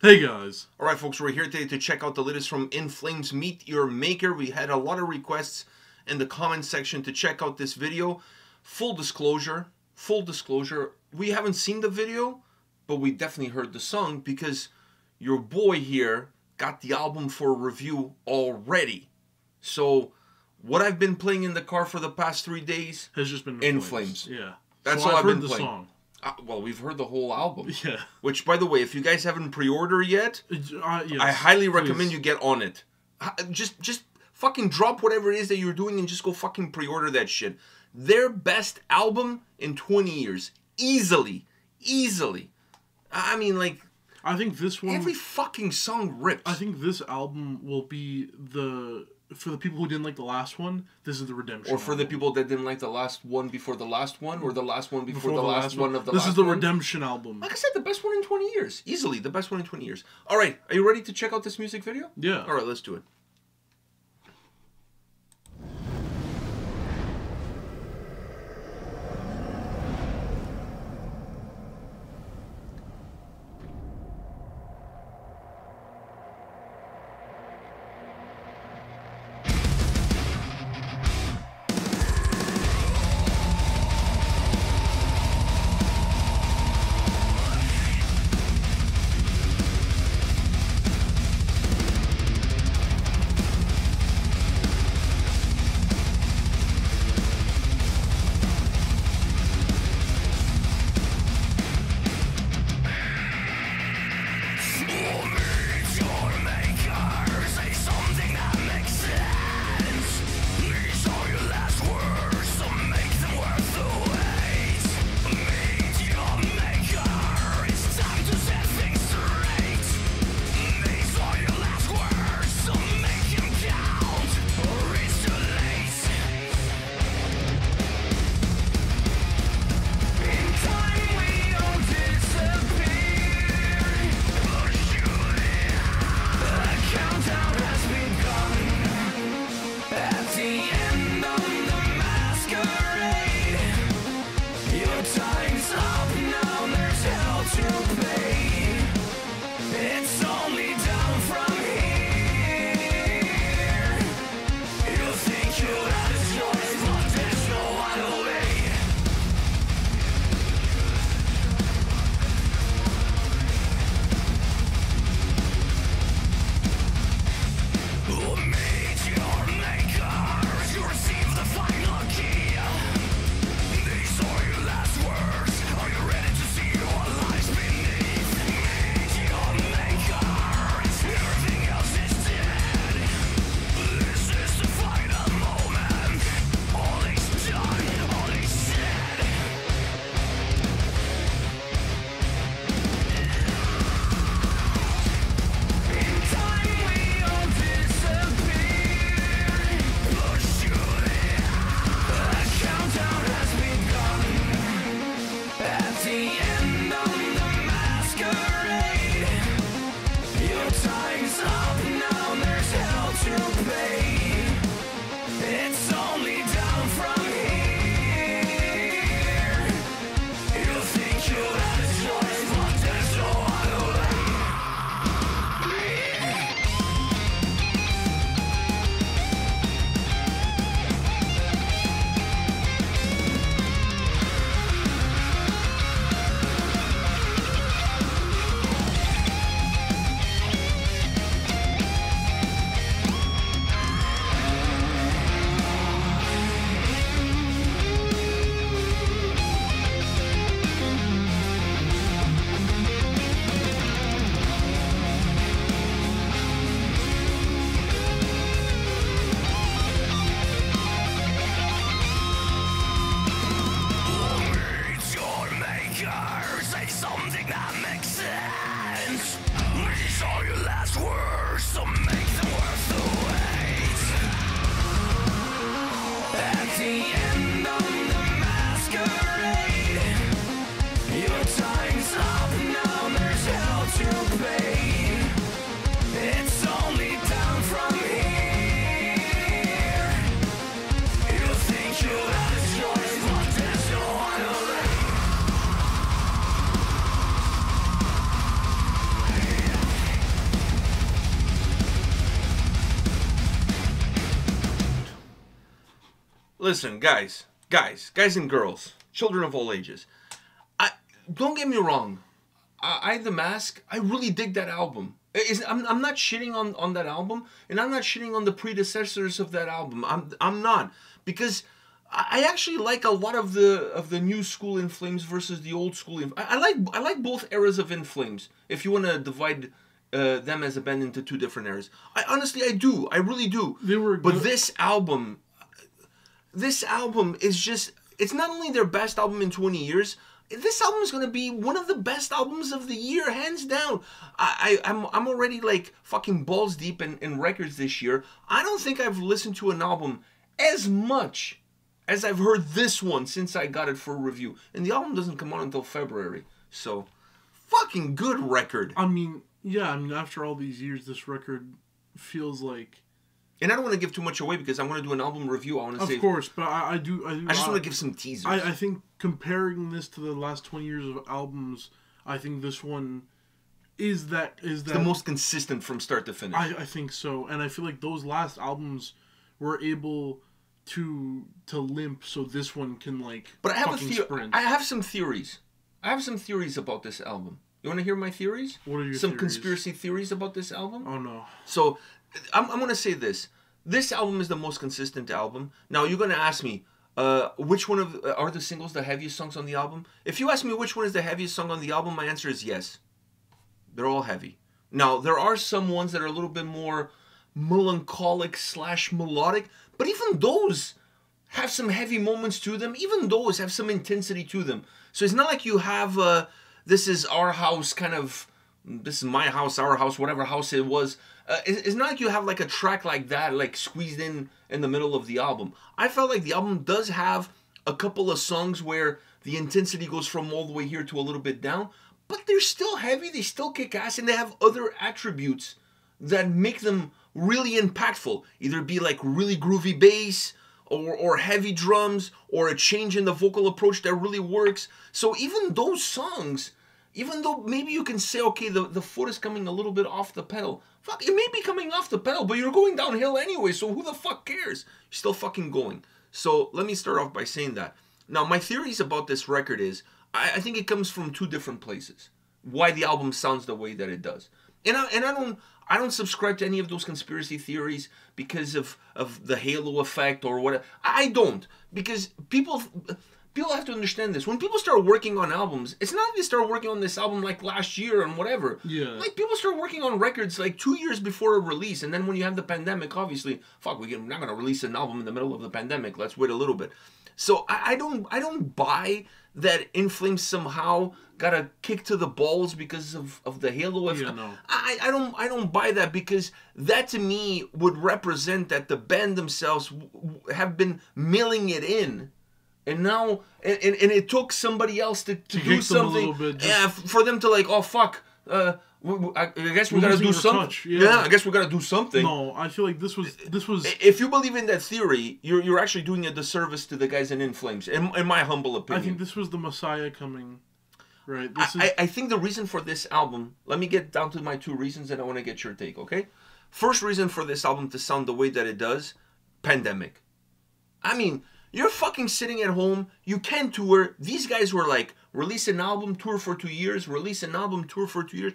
Hey guys. Alright folks, we're here today to check out the latest from In Flames Meet Your Maker. We had a lot of requests in the comments section to check out this video. Full disclosure, we haven't seen the video, but we definitely heard the song because your boy here got the album for review already. So what I've been playing in the car for the past 3 days has just been In Flames. Yeah. That's so all I've been heard playing. The song. Well, we've heard the whole album. Yeah. Which, by the way, if you guys haven't pre-ordered yet, Yes, I highly recommend please. you get on it. Just fucking drop whatever it is that you're doing and just go fucking pre-order that shit. Their best album in 20 years. Easily. I mean, like... I think this one... Every fucking song rips. I think this album will be the... For the people who didn't like the last one, this is the redemption. Or for the people that didn't like the last one before the last one, or the last one before the last one of the this last one. is the redemption album. Like I said, the best one in 20 years. Easily, the best one in 20 years. Alright, are you ready to check out this music video? Yeah. Alright, let's do it. listen, guys and girls, children of all ages. Don't get me wrong. I The Mask, I really dig that album. I'm not shitting on that album, and I'm not shitting on the predecessors of that album. I'm not, because I actually like a lot of the new school In Flames versus the old school. I like both eras of In Flames. If you want to divide them as a band into two different eras, I do. I really do. They were good. But this album is just, it's not only their best album in 20 years. This album is gonna be one of the best albums of the year, hands down. I'm already like fucking balls deep in records this year. I don't think I've listened to an album as much as I've heard this one since I got it for review. And the album doesn't come out until February. So, fucking good record. I mean, yeah, after all these years, this record feels like... And I don't want to give too much away because I'm going to do an album review. I want to say... Of course, but I just want to give some teasers. I think comparing this to the last 20 years of albums, I think this one is the most consistent from start to finish. I think so. And I feel like those last albums were able to limp, so this one can like But I have sprint. I have some theories. I have some theories about this album. You want to hear my theories? What are your some theories? Conspiracy theories about this album? Oh no. So I'm going to say this. This album is the most consistent album. Now you're going to ask me, which one of are the singles the heaviest songs on the album? If you ask me which one is the heaviest song on the album, my answer is yes. They're all heavy. Now there are some ones that are a little bit more melancholic / melodic, but even those have some heavy moments to them. Even those have some intensity to them. So it's not like you have this is our house kind of, this is my house, our house, whatever house it was. It's not like you have like a track like that, like squeezed in the middle of the album. I felt like the album does have a couple of songs where the intensity goes from all the way here to a little bit down, but they're still heavy, they still kick ass, and they have other attributes that make them really impactful. Either be like really groovy bass, or heavy drums, or a change in the vocal approach that really works. So even those songs, even though maybe you can say, okay, the foot is coming a little bit off the pedal. Fuck, it may be coming off the pedal, but you're going downhill anyway, so who the fuck cares? You're still fucking going. So let me start off by saying that. Now, my theories about this record is, I think it comes from two different places. Why the album sounds the way that it does. And I don't subscribe to any of those conspiracy theories because of the halo effect or whatever. I don't. Because people have to understand this. When people start working on albums, it's not like they start working on this album like last year and whatever. Yeah. Like people start working on records like 2 years before a release, and then when you have the pandemic, obviously, fuck, we're not gonna release an album in the middle of the pandemic. Let's wait a little bit. So I don't buy that In Flames somehow got a kick to the balls because of the halo effect. Yeah, no. I don't buy that, because that to me would represent that the band themselves have been milling it in. And now, and it took somebody else to do something, for them to like, oh fuck, I guess we gotta do something. Yeah, I guess we gotta do something. No, I feel like this was. If you believe in that theory, you're actually doing a disservice to the guys in Flames, in my humble opinion. I think this was the Messiah coming. Right. I think the reason for this album. Let me get down to my two reasons, and I want to get your take. Okay. First reason for this album to sound the way that it does, pandemic. I mean, you're fucking sitting at home. You can tour. These guys were like, release an album, tour for 2 years. Release an album, tour for 2 years.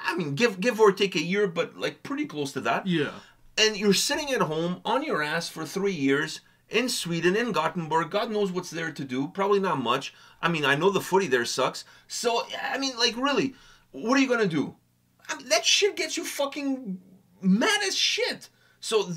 I mean, give or take a year, but like pretty close to that. Yeah. And you're sitting at home on your ass for 3 years in Sweden, in Gothenburg. God knows what's there to do. Probably not much. I mean, I know the footy there sucks. So, I mean, like, really, what are you going to do? I mean, that shit gets you fucking mad as shit. So,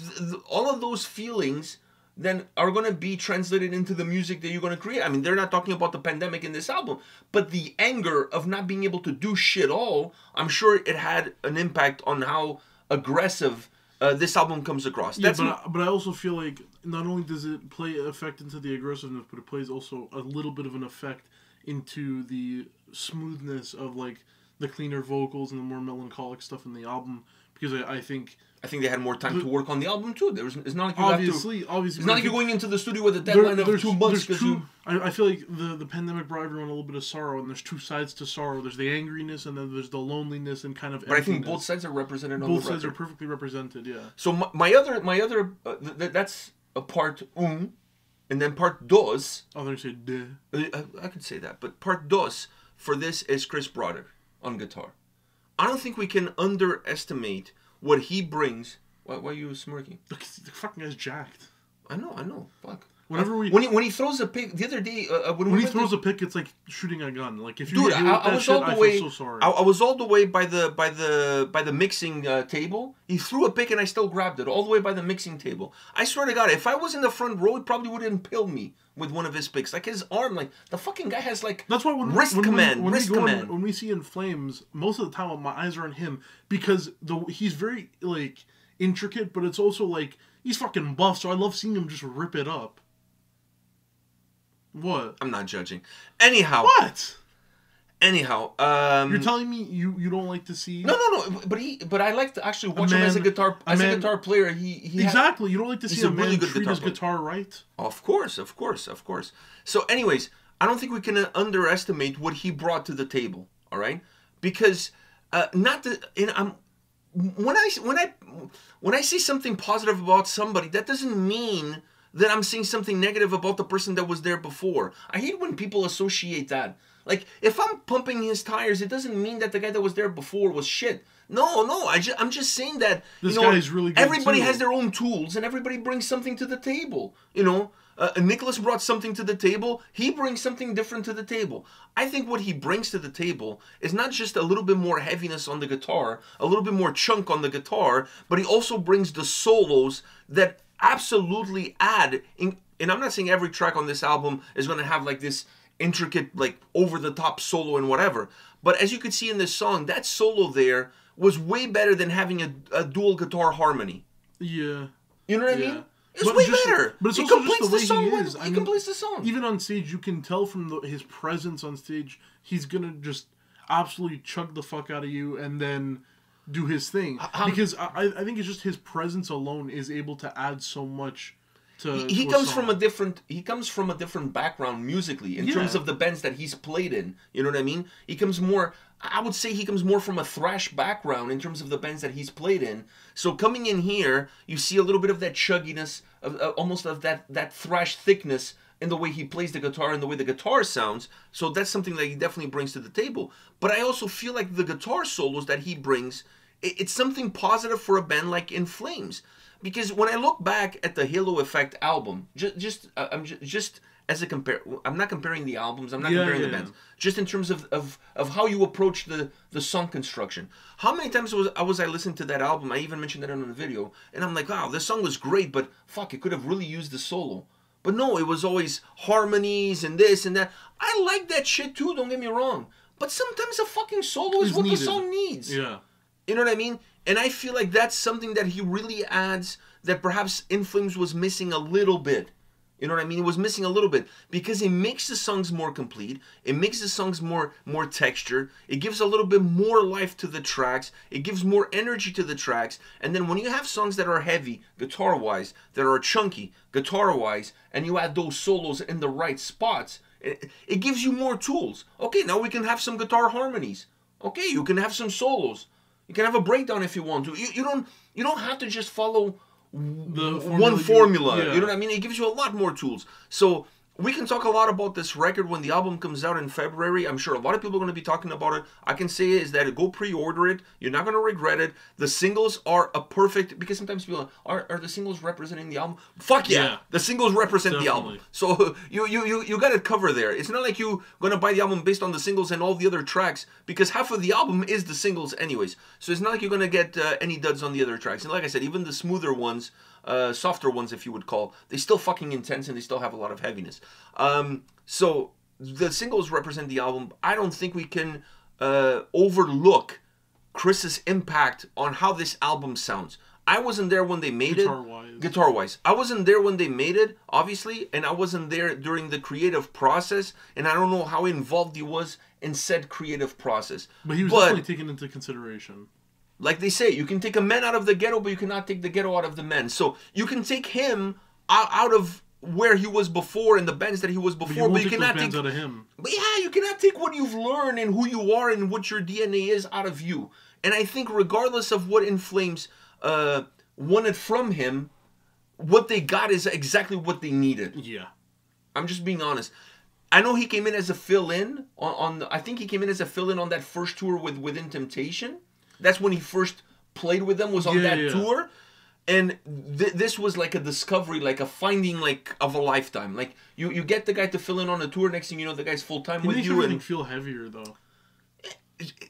all of those feelings then are going to be translated into the music that you're going to create. I mean, they're not talking about the pandemic in this album, but the anger of not being able to do shit all, I'm sure it had an impact on how aggressive this album comes across. Yeah, but I also feel like not only does it play an effect into the aggressiveness, but it plays also a little bit of an effect into the smoothness of like the cleaner vocals and the more melancholic stuff in the album. Because I think they had more time to work on the album too. It's not like you obviously. It's not like you're going into the studio with a deadline of 2 months. I feel like the pandemic brought everyone a little bit of sorrow, and there's two sides to sorrow. There's the angriness, and then there's the loneliness and kind of. But I think both sides are represented. Both sides are perfectly represented. Yeah. So my other that's a part. and then part dos. Oh, they're saying duh. I could say that, but part dos for this is Chris Broderick on guitar. I don't think we can underestimate what he brings. Why are you smirking? Look, the fucking guy's jacked. I know. Fuck. Whenever when he throws a pick the other day, when he throws a pick, it's like shooting a gun. Like if you dude, get hit with that shit, I feel so sorry. I was all the way by the mixing table. He threw a pick and I still grabbed it all the way by the mixing table. I swear to God, if I was in the front row, he probably would have impaled me with one of his picks. Like his arm, like the fucking guy has like that's why wrist command. When we see In Flames, most of the time my eyes are on him because he's very like intricate, but it's also like he's fucking buff. So I love seeing him just rip it up. What? I'm not judging. Anyhow. What? Anyhow, you're telling me you don't like to see? No. But I like to actually watch him as a guitar player. He exactly. You don't like to see a man really good treat his guitar right? Of course. So, anyways, I don't think we can underestimate what he brought to the table. All right, because when I see something positive about somebody, that doesn't mean that I'm seeing something negative about the person that was there before. I hate when people associate that. Like, if I'm pumping his tires, it doesn't mean that the guy that was there before was shit. No, I'm just saying that this guy is really good everybody too. Has their own tools, and everybody brings something to the table. Nicholas brought something to the table. He brings something different to the table. I think what he brings to the table is not just a little bit more heaviness on the guitar, a little bit more chunk on the guitar, but he also brings the solos that absolutely add in. And I'm not saying every track on this album is going to have like this intricate, like over the top solo and whatever, but as you could see in this song, that solo there was way better than having a dual guitar harmony. Yeah, you know what I mean? It's way better. But it's also just the way he is. He completes the song. Even on stage, you can tell from his presence on stage, he's gonna just absolutely chug the fuck out of you and then do his thing. Because I think it's just his presence alone is able to add so much. He comes from a different background musically in terms of the bands that he's played in. You know what I mean? I would say he comes more from a thrash background in terms of the bands that he's played in. So coming in here, you see a little bit of that chugginess, almost of that thrash thickness in the way he plays the guitar and the way the guitar sounds. So that's something that he definitely brings to the table. But I also feel like the guitar solos that he brings, it's something positive for a band like In Flames. Because when I look back at the Halo Effect album, just as a compare, I'm not comparing the albums, I'm not comparing the bands. Just in terms of how you approach the song construction. How many times was I listening to that album? I even mentioned that in the video, and I'm like, wow, this song was great, but fuck, it could have really used the solo. But no, it was always harmonies and this and that. I like that shit too, don't get me wrong. But sometimes a fucking solo is what the song needs. Yeah. You know what I mean? And I feel like that's something that he really adds that perhaps In Flames was missing a little bit. You know what I mean? It was missing a little bit because it makes the songs more complete. It makes the songs more texture. It gives a little bit more life to the tracks. It gives more energy to the tracks. And then when you have songs that are heavy, guitar-wise, that are chunky, guitar-wise, and you add those solos in the right spots, it gives you more tools. Okay, now we can have some guitar harmonies. Okay, you can have some solos. You can have a breakdown if you want to. You don't have to just follow one formula. You know what I mean? It gives you a lot more tools. So we can talk a lot about this record when the album comes out in February. I'm sure a lot of people are going to be talking about it. I can say is that go pre-order it. You're not going to regret it. The singles are a perfect, because sometimes people are the singles representing the album? Fuck yeah. The singles represent the album. So you got it covered there. It's not like you're going to buy the album based on the singles and all the other tracks, because half of the album is the singles anyways. So it's not like you're going to get any duds on the other tracks. And like I said, even the smoother ones, softer ones if you would call, they still fucking intense and they still have a lot of heaviness. So the singles represent the album. I don't think we can overlook Chris's impact on how this album sounds. I wasn't there when they made it. Guitar-wise. I wasn't there when they made it, obviously, and I wasn't there during the creative process, and I don't know how involved he was in said creative process. But he was definitely taken into consideration. Like they say, you can take a man out of the ghetto, but you cannot take the ghetto out of the men. So you can take him out of where he was before and the bands that he was before, but you cannot take out of him. But yeah, you cannot take what you've learned and who you are and what your DNA is out of you. And I think regardless of what In Flames wanted from him, what they got is exactly what they needed. Yeah. I'm just being honest. I know he came in as a fill-in I think he came in as a fill-in on that first tour with Within Temptation. That's when he first played with them, was on that tour. And this was like a discovery, like a finding, like of a lifetime. Like you get the guy to fill in on a tour, next thing you know, the guy's full time with you. It makes everything feel heavier though.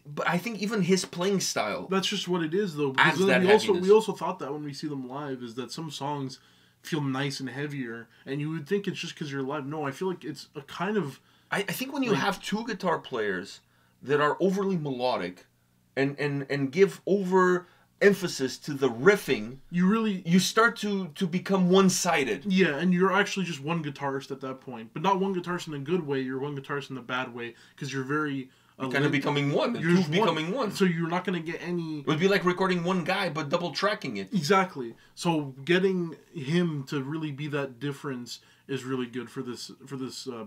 But I think even his playing style. That's just what it is though. Because then we also thought that when we see them live is that some songs feel nice and heavier, and you would think it's just because you're live. No, I feel like it's a kind of. I think when you have two guitar players that are overly melodic, and give over emphasis to the riffing, you start to become one-sided. Yeah, and you're actually just one guitarist at that point, but not one guitarist in a good way. You're one guitarist in a bad way because you're very. You're kind of becoming one. You're becoming one. So you're not going to get any. It would be like recording one guy but double tracking it. Exactly. So getting him to really be that difference is really good for this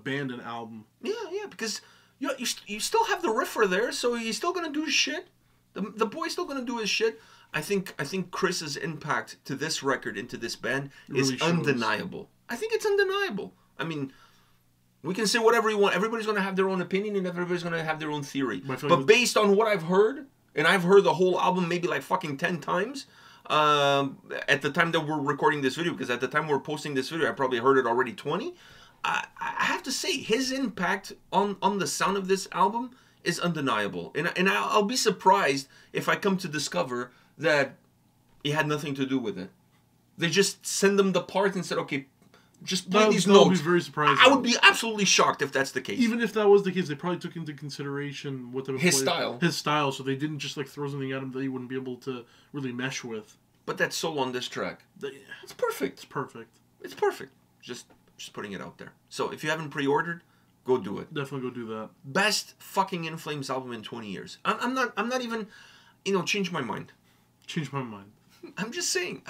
band and album. Yeah, because you still have the riffer there, so he's still going to do his shit. The boy's still going to do his shit. I think Chris's impact to this record, into this band, is really undeniable. I think it's undeniable. I mean, we can say whatever you want. Everybody's going to have their own opinion, and everybody's going to have their own theory. But based on what I've heard, and I've heard the whole album maybe like fucking 10 times, at the time that we're recording this video, because at the time we're posting this video, I probably heard it already 20. I have to say, his impact on the sound of this album is undeniable. And I'll be surprised if I come to discover that he had nothing to do with it. They just send them the parts and said, okay, just play these notes. That would be very surprising. I would be absolutely shocked if that's the case. Even if that was the case, they probably took into consideration what his style, so they didn't just like throw something at him that he wouldn't be able to really mesh with. But that solo on this track, it's perfect. It's perfect. It's perfect. Just putting it out there. So if you haven't pre-ordered, go do it. Definitely go do that. Best fucking In Flames album in 20 years. I'm not even, change my mind. Change my mind. I'm just saying,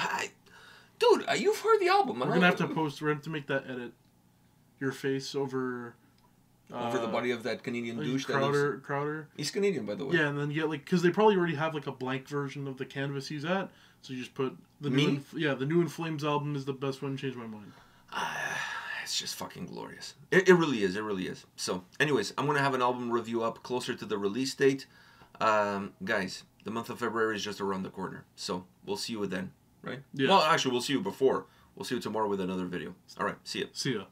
dude, you've heard the album. We're gonna have to make that edit. Your face over the body of that Canadian douche. Crowder. He's Canadian, by the way. Yeah, and then because they probably already have like a blank version of the canvas he's at, so you just put the new In Flames album is the best one. Change my mind. It's just fucking glorious. It really is. It really is. So, anyways, I'm gonna have an album review up closer to the release date. Guys, the month of February is just around the corner, so we'll see you then. Right? Yeah. Well, actually, we'll see you before. We'll see you tomorrow with another video. All right. See ya. See ya.